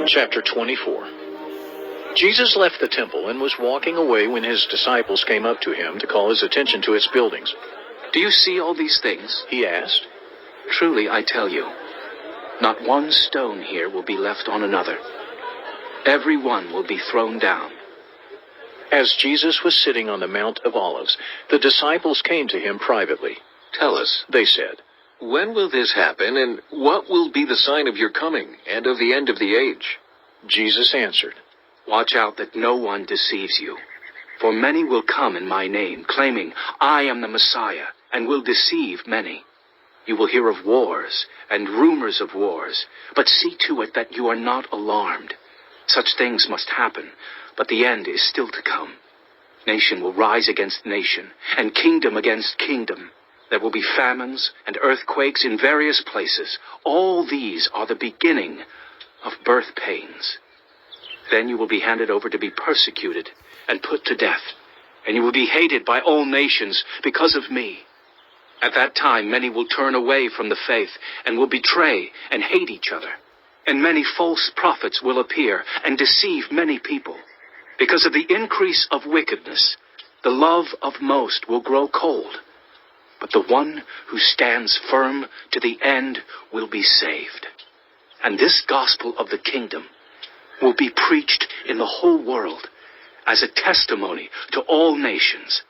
Chapter 24. Jesus left the temple and was walking away when his disciples came up to him to call his attention to its buildings. "Do you see all these things?" He asked. "Truly, I tell you, not one stone here will be left on another. Every one will be thrown down." As Jesus was sitting on the Mount of Olives, the disciples came to him privately. "Tell us," They said, "when will this happen, and what will be the sign of your coming and of the end of the age?" Jesus answered, "Watch out that no one deceives you. For many will come in my name, claiming, 'I am the Messiah,' and will deceive many. You will hear of wars and rumors of wars, but see to it that you are not alarmed. Such things must happen, but the end is still to come. Nation will rise against nation, and kingdom against kingdom. There will be famines and earthquakes in various places. All these are the beginning of birth pains. Then you will be handed over to be persecuted and put to death, and you will be hated by all nations because of me. At that time many will turn away from the faith and will betray and hate each other. And many false prophets will appear and deceive many people. Because of the increase of wickedness, the love of most will grow cold. But the one who stands firm to the end will be saved. And this gospel of the kingdom will be preached in the whole world as a testimony to all nations.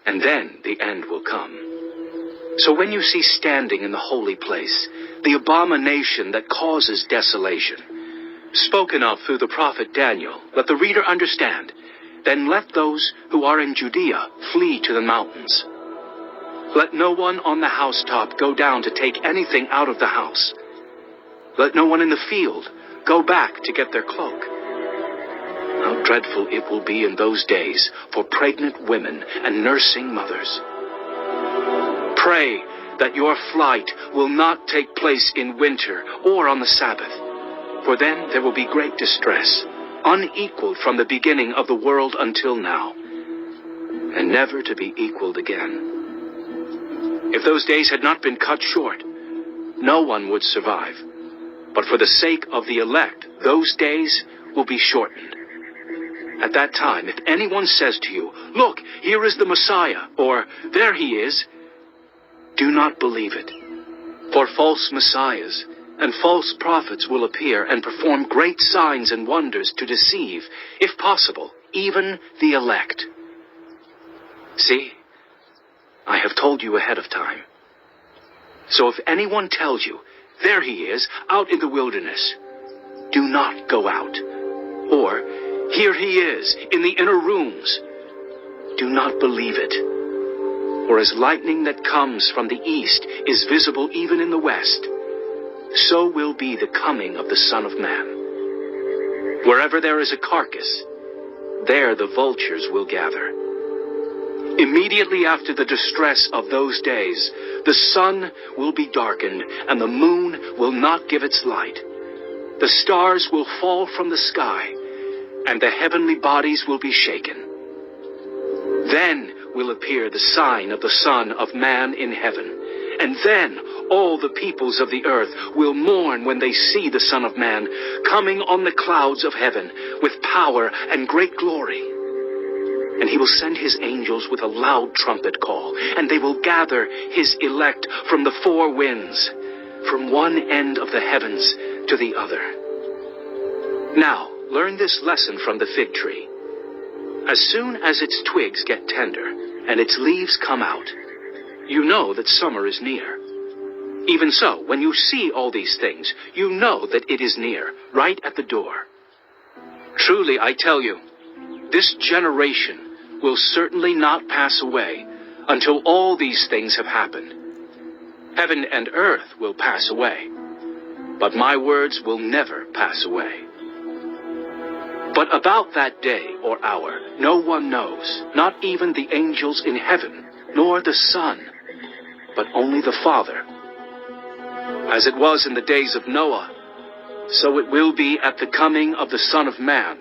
And then the end will come. So when you see standing in the holy place the abomination that causes desolation, spoken of through the prophet Daniel, let the reader understand. Then let those who are in Judea flee to the mountains. Let no one on the housetop go down to take anything out of the house. Let no one in the field go back to get their cloak. How dreadful it will be in those days for pregnant women and nursing mothers. Pray that your flight will not take place in winter or on the Sabbath, for then there will be great distress, unequaled from the beginning of the world until now, and never to be equaled again. If those days had not been cut short, no one would survive. But for the sake of the elect, those days will be shortened. At that time, if anyone says to you, 'Look, here is the Messiah,' or 'There he is,' do not believe it. For false messiahs and false prophets will appear and perform great signs and wonders to deceive, if possible, even the elect. See, I have told you ahead of time. So if anyone tells you, 'There he is, out in the wilderness,' do not go out. Or, 'Here he is, in the inner rooms,' do not believe it. For as lightning that comes from the east is visible even in the west, so will be the coming of the Son of Man. Wherever there is a carcass, there the vultures will gather. Immediately after the distress of those days, the sun will be darkened, and the moon will not give its light. The stars will fall from the sky, and the heavenly bodies will be shaken. Then will appear the sign of the Son of Man in heaven. And then all the peoples of the earth will mourn when they see the Son of Man coming on the clouds of heaven with power and great glory. And he will send his angels with a loud trumpet call, and they will gather his elect from the four winds, from one end of the heavens to the other. Now, learn this lesson from the fig tree. As soon as its twigs get tender and its leaves come out, you know that summer is near. Even so, when you see all these things, you know that it is near, right at the door. Truly, I tell you, this generation will certainly not pass away until all these things have happened. Heaven and earth will pass away, but my words will never pass away. But about that day or hour, no one knows, not even the angels in heaven, nor the Son, but only the Father. As it was in the days of Noah, so it will be at the coming of the Son of Man.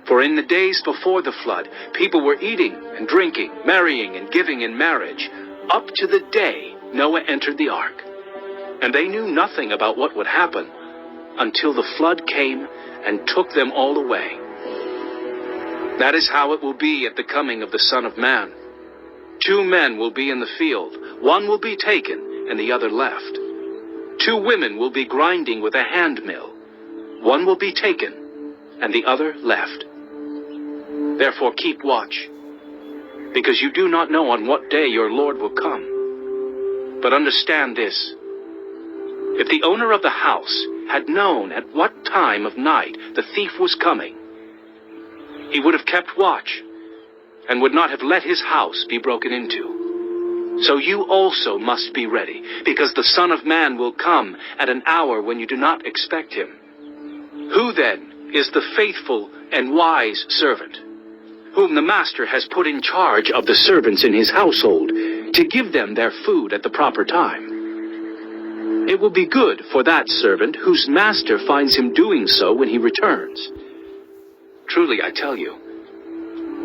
For in the days before the flood, people were eating and drinking, marrying and giving in marriage, up to the day Noah entered the ark. And they knew nothing about what would happen until the flood came and took them all away. That is how it will be at the coming of the Son of Man. 2 men will be in the field. One will be taken and the other left. 2 women will be grinding with a hand mill. One will be taken and the other left. Therefore keep watch, because you do not know on what day your Lord will come. But understand this: if the owner of the house had known at what time of night the thief was coming, he would have kept watch and would not have let his house be broken into. So you also must be ready, because the Son of Man will come at an hour when you do not expect him. Who then is the faithful and wise servant, whom the master has put in charge of the servants in his household, to give them their food at the proper time? It will be good for that servant whose master finds him doing so when he returns. Truly, I tell you,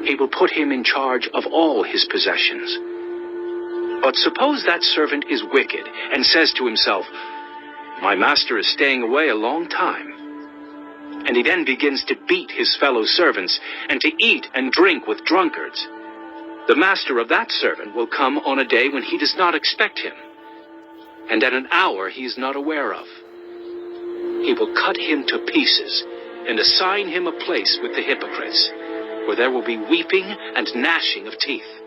he will put him in charge of all his possessions. But suppose that servant is wicked and says to himself, "My master is staying away a long time." And he then begins to beat his fellow servants and to eat and drink with drunkards. The master of that servant will come on a day when he does not expect him, and at an hour he is not aware of. He will cut him to pieces and assign him a place with the hypocrites, where there will be weeping and gnashing of teeth.